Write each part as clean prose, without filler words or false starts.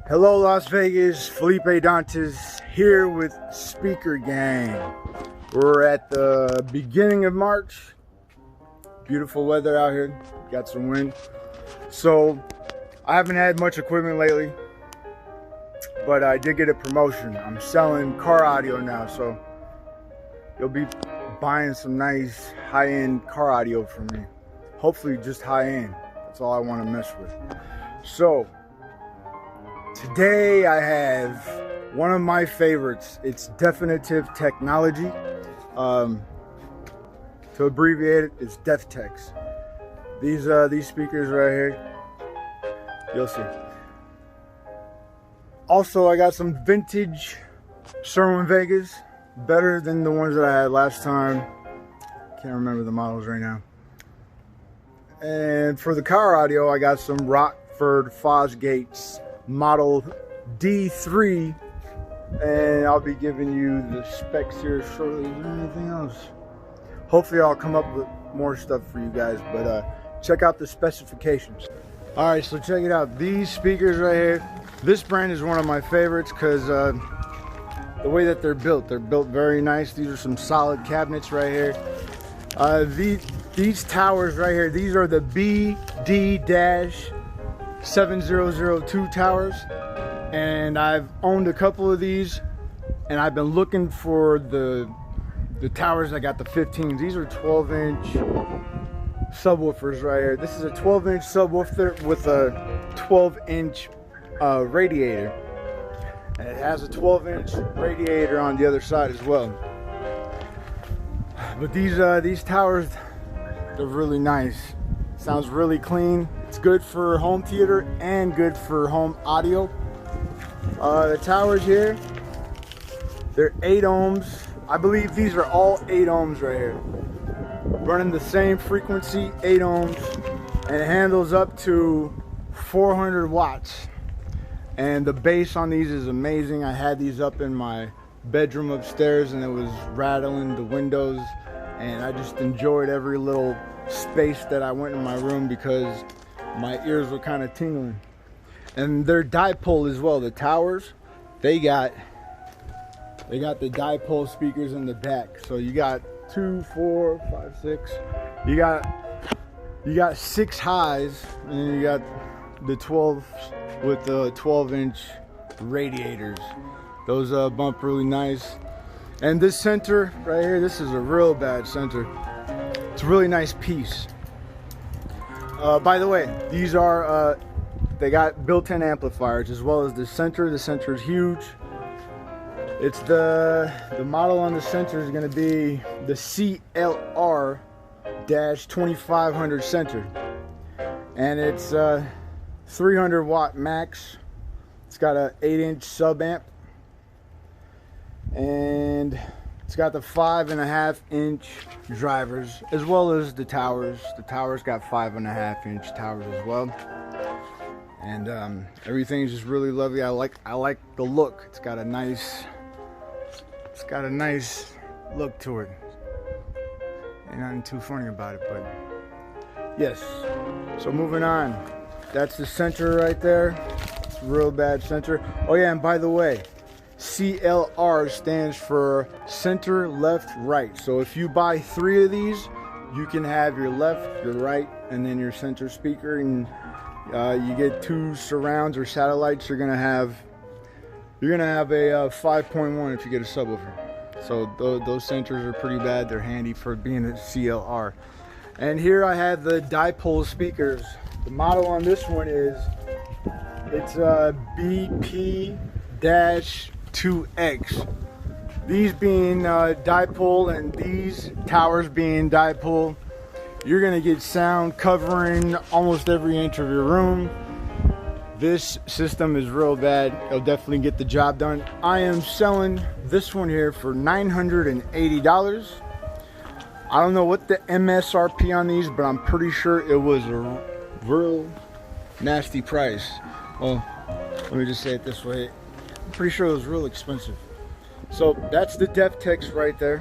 Hello Las Vegas, Felipe Dantes here with Speaker Gang. We're at the beginning of March. Beautiful weather out here, got some wind. So I haven't had much equipment lately, but I did get a promotion. I'm selling car audio now, so you'll be buying some nice high-end car audio from me. Hopefully just high-end, that's all I want to mess with. So today I have one of my favorites. It's Definitive Technology. To abbreviate it, it's DefTex. These speakers right here, you'll see. Also, I got some vintage Cerwin Vegas, better than the ones that I had last time. Can't remember the models right now. And for the car audio, I got some Rockford fosgates model D3, and I'll be giving you the specs here shortly. Is there anything else? Hopefully I'll come up with more stuff for you guys, but check out the specifications. All right, so check it out. These speakers right here, this brand is one of my favorites because the way that they're built very nice. These are some solid cabinets right here. These towers right here, these are the BD-7002 towers, and I've owned a couple of these, and I've been looking for the towers that got the 15s. These are 12-inch subwoofers right here. This is a 12-inch subwoofer with a 12-inch radiator, and it has a 12-inch radiator on the other side as well. But these towers, they're really nice. Sounds really clean. It's good for home theater and good for home audio. The towers here, they're 8 ohms. I believe these are all 8 ohms right here. Running the same frequency, 8 ohms, and it handles up to 400 watts. And the bass on these is amazing. I had these up in my bedroom upstairs, and it was rattling the windows, and I just enjoyed every little space that I went in my room because my ears were kind of tingling. And they're dipole as well. The towers, they got the dipole speakers in the back. So you got 2, 4, 5, 6. You got 6 highs, and then you got the 12 with the 12-inch radiators. Those bump really nice. And this center right here, this is a real bad center. It's a really nice piece. By the way, these are they got built-in amplifiers as well as the center. The center is huge. It's the model on the center is going to be the CLR-2500 center, and it's 300 watt max. It's got a 8-inch sub amp, and it's got the 5.5-inch drivers as well as the towers. The towers got 5.5-inch towers as well, and everything's just really lovely. I like the look. It's got a nice look to it. Ain't nothing too funny about it, but yes. So moving on, that's the center right there. It's a real bad center. Oh yeah, and by the way, CLR stands for center, left, right. So if you buy 3 of these, you can have your left, your right, and then your center speaker, and you get 2 surrounds or satellites. You're gonna have a 5.1 if you get a subwoofer. So those centers are pretty bad. They're handy for being a CLR. And here I have the dipole speakers. The model on this one is BP-2X. These being dipole and these towers being dipole, you're gonna get sound covering almost every inch of your room. This system is real bad. It'll definitely get the job done. I am selling this one here for $980. I don't know what the MSRP on these, but I'm pretty sure it was a real nasty price. Well, let me just say it this way. I'm pretty sure it was real expensive. So that's the DefTex right there.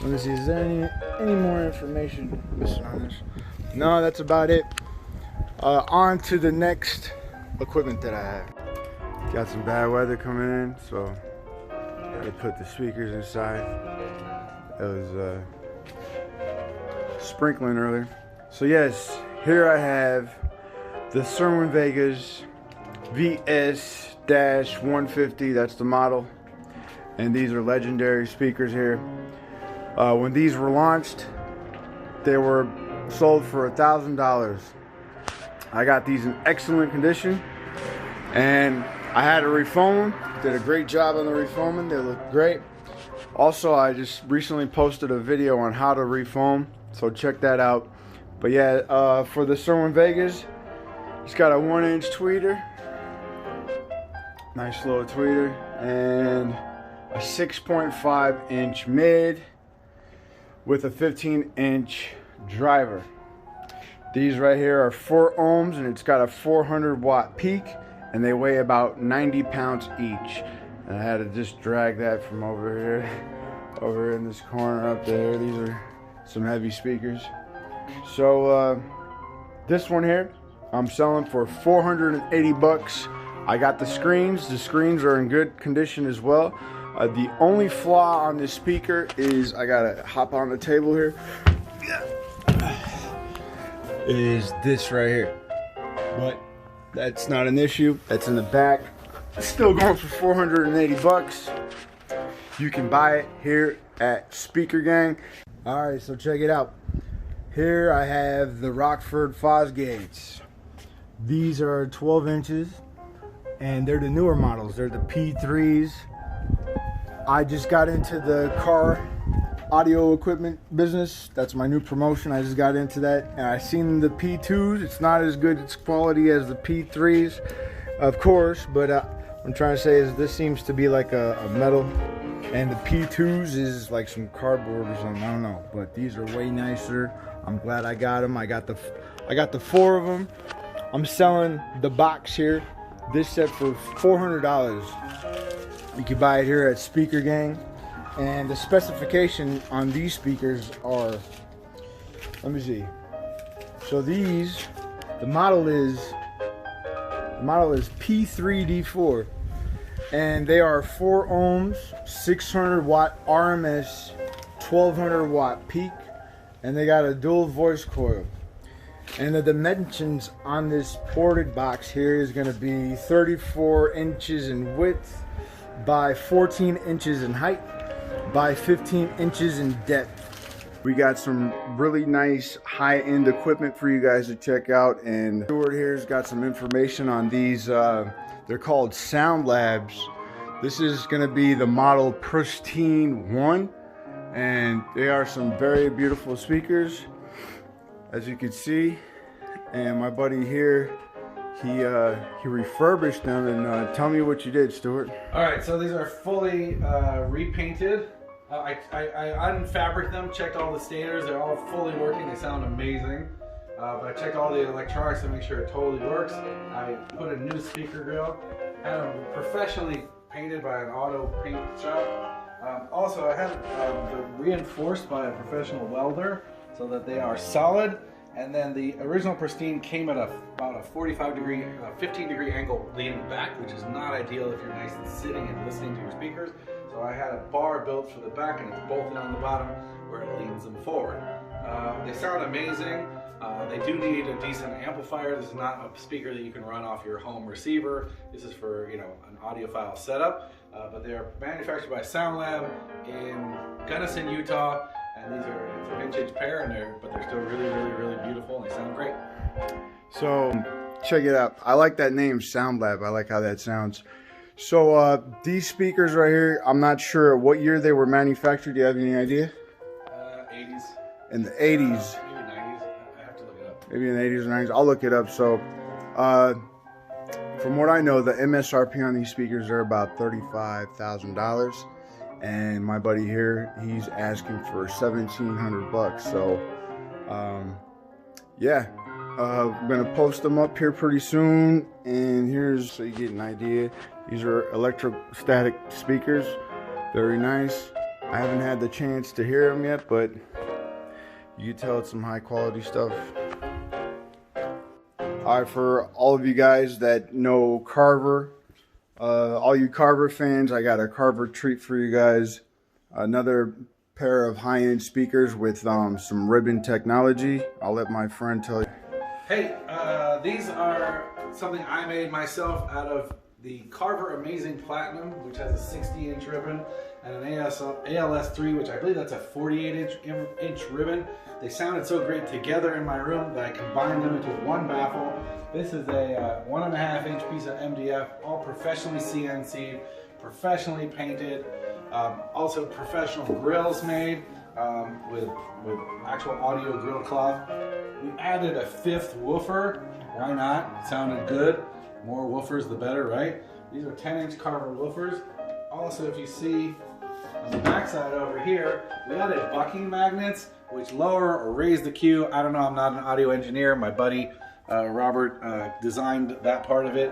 Let me see, is there any more information missing on this? No, that's about it. On to the next equipment that I have. Got some bad weather coming in, so I had to put the speakers inside. It was sprinkling earlier. So yes, here I have the Cerwin Vega's VS-150, that's the model. And these are legendary speakers here. When these were launched, they were sold for $1,000. I got these in excellent condition, and I had to refoam them. Did a great job on the refoaming. They look great. Also, I just recently posted a video on how to refoam, so check that out. But yeah, for the Cerwin Vegas, it's got a 1-inch tweeter, nice little tweeter, and a 6.5-inch mid with a 15-inch driver. These right here are 4 ohms, and it's got a 400-watt peak, and they weigh about 90 pounds each. And I had to just drag that from over here in this corner up there. These are some heavy speakers. So this one here, I'm selling for 480 bucks. I got the screens. The screens are in good condition as well. The only flaw on this speaker is, I gotta hop on the table here, is this right here. But that's not an issue. That's in the back. It's still going for 480 bucks. You can buy it here at Speaker Gang. All right, so check it out. Here I have the Rockford fosgates. These are 12 inches, and they're the newer models. They're the P3s. I just got into the car audio equipment business. That's my new promotion. I just got into that, and I seen the P2s. It's not as good its quality as the P3s, of course, but what I'm trying to say is this seems to be like a metal, and the P2s is like some cardboard or something. I don't know, but these are way nicer. I'm glad I got them. I got the 4 of them. I'm selling the box here, this set, for $400. You can buy it here at Speaker Gang. And the specification on these speakers are, let me see. So these, the model is P3D4, and they are 4 ohms, 600 watt RMS, 1200 watt peak, and they got a dual voice coil. And the dimensions on this ported box here is going to be 34 inches in width by 14 inches in height by 15 inches in depth. We got some really nice high-end equipment for you guys to check out, and Stuart here's got some information on these. They're called Soundlabs. This is going to be the model Pristine 1, and they are some very beautiful speakers, as you can see. And my buddy here, he refurbished them. And tell me what you did, Stuart. All right, so these are fully repainted. I unfabricated them, checked all the stators. They're all fully working. They sound amazing. But I checked all the electronics to make sure it totally works. I put a new speaker grill. Had them professionally painted by an auto paint shop. Also, I had them reinforced by a professional welder so that they are solid. And then the original Pristine came at about a 15-degree angle leaning back, which is not ideal if you're nice and sitting and listening to your speakers. So I had a bar built for the back, and it's bolted on the bottom where it leans them forward. They sound amazing. They do need a decent amplifier. This is not a speaker that you can run off your home receiver. This is for, you know, an audiophile setup. But they are manufactured by Soundlab in Gunnison, Utah. And it's a vintage pair, but they're still really, really, really beautiful, and they sound great. So check it out. I like that name, Soundlab. I like how that sounds. So these speakers right here, I'm not sure what year they were manufactured. Do you have any idea? 80s. In the 80s. Maybe 90s. I have to look it up. Maybe in the 80s or 90s. I'll look it up. So from what I know, the MSRP on these speakers are about $35,000. And my buddy here, he's asking for 1,700 bucks. So, yeah, I'm gonna post them up here pretty soon. And here's, so you get an idea. These are electrostatic speakers, very nice. I haven't had the chance to hear them yet, but you can tell it's some high quality stuff. All right, for all of you guys that know Carver, all you Carver fans, I got a Carver treat for you guys. Another pair of high-end speakers with some ribbon technology. I'll let my friend tell you. Hey, these are something I made myself out of the Carver Amazing Platinum, which has a 60-inch ribbon, and an ALS3, which I believe that's a 48-inch ribbon. They sounded so great together in my room that I combined them into one baffle. This is a 1.5-inch piece of MDF, all professionally CNC'd, professionally painted, also professional grills made with actual audio grill cloth. We added a 5th woofer. Why not? It sounded good. More woofers the better, right? These are 10-inch Carver woofers. Also, if you see on the backside over here, we added bucking magnets, which lower or raise the Q. I don't know, I'm not an audio engineer. My buddy Robert designed that part of it.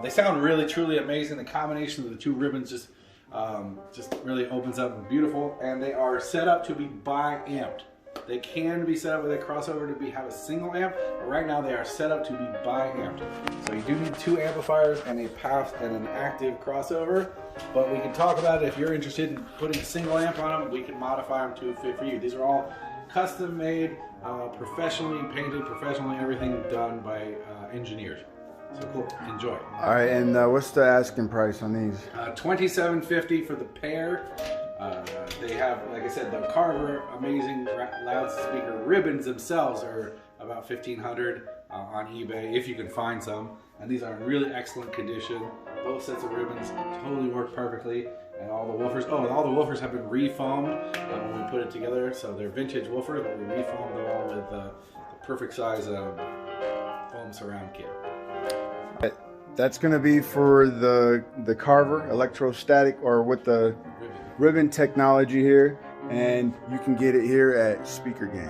They sound really, truly amazing. The combination of the two ribbons just really opens up and beautiful. And they are set up to be bi-amped. They can be set up with a crossover to have a single amp, but right now they are set up to be bi-amped. So you do need 2 amplifiers and a path and an active crossover, but we can talk about it. If you're interested in putting a single amp on them, we can modify them to fit for you. These are all custom made, professionally painted, professionally everything done by engineers. So cool, enjoy. All right, and what's the asking price on these? $27.50 for the pair. They have, like I said, the Carver Amazing loudspeaker ribbons themselves are about $1,500 on eBay, if you can find some. And these are in really excellent condition. Both sets of ribbons totally work perfectly. And all the woofers, all the woofers have been refoamed when we put it together. So they're vintage woofers, but we refoamed them all with the perfect size foam surround kit. That's going to be for the Carver electrostatic, or with the ribbon technology here, and you can get it here at Speaker Gang.